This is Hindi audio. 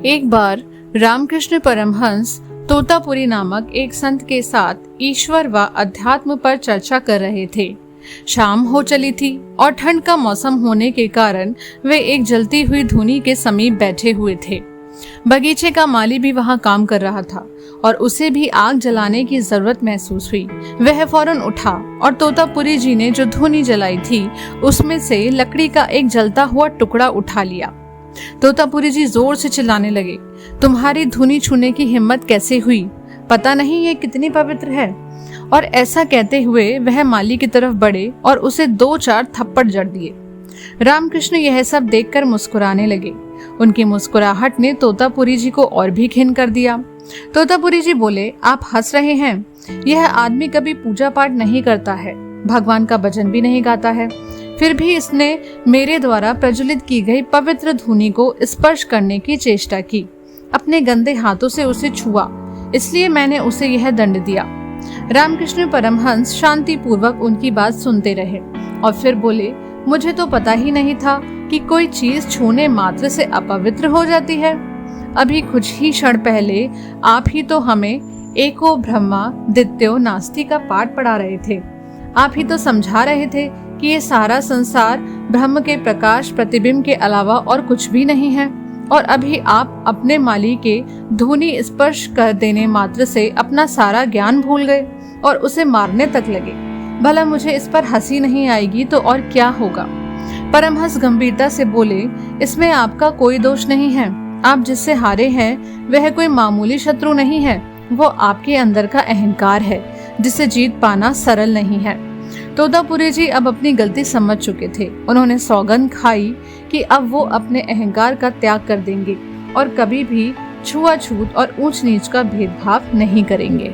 एक बार रामकृष्ण परमहंस तोतापुरी नामक एक संत के साथ ईश्वर व अध्यात्म पर चर्चा कर रहे थे। शाम हो चली थी और ठंड का मौसम होने के कारण वे एक जलती हुई धूनी के समीप बैठे हुए थे। बगीचे का माली भी वहां काम कर रहा था और उसे भी आग जलाने की जरूरत महसूस हुई। वह फौरन उठा और तोतापुरी जी ने जो धूनी जलाई थी उसमें से लकड़ी का एक जलता हुआ टुकड़ा उठा लिया। तोतापुरी जी जोर से चिल्लाने लगे, तुम्हारी धूनी छूने की हिम्मत कैसे हुई? पता नहीं ये कितनी पवित्र है। और ऐसा कहते हुए वह माली की तरफ बढ़े और उसे 2-4 थप्पड़ जड़ दिए। रामकृष्ण यह सब देखकर मुस्कुराने लगे। उनकी मुस्कुराहट ने तोतापुरी जी को और भी घिन कर दिया। तोतापुरी जी बोले, आप हंस रहे हैं? यह आदमी कभी पूजा पाठ नहीं करता है, भगवान का भजन भी नहीं गाता है, फिर भी इसने मेरे द्वारा प्रज्वलित की गई पवित्र धूनी को स्पर्श करने की चेष्टा की। अपने गंदे हाथों से उसे छुआ, इसलिए मैंने उसे यह दंड दिया। रामकृष्ण परमहंस शांति पूर्वक उनकी बात सुनते रहे और फिर बोले, मुझे तो पता ही नहीं था कि कोई चीज छूने मात्र से अपवित्र हो जाती है। अभी कुछ ही क्षण पहले आप ही तो हमें एको ब्रह्मा द्वितीयो नास्ति का पाठ पढ़ा रहे थे। आप ही तो समझा रहे थे कि ये सारा संसार ब्रह्म के प्रकाश प्रतिबिंब के अलावा और कुछ भी नहीं है, और अभी आप अपने माली के धूनी स्पर्श कर देने मात्र से अपना सारा ज्ञान भूल गए और उसे मारने तक लगे। भला मुझे इस पर हंसी नहीं आएगी तो और क्या होगा? परमहंस गंभीरता से बोले, इसमें आपका कोई दोष नहीं है। आप जिससे हारे हैं वह कोई मामूली शत्रु नहीं है, वो आपके अंदर का अहंकार है जिसे जीत पाना सरल नहीं है। तोतापुरी जी अब अपनी गलती समझ चुके थे। उन्होंने सौगंध खाई कि अब वो अपने अहंकार का त्याग कर देंगे और कभी भी छुआछूत और ऊंच नीच का भेदभाव नहीं करेंगे।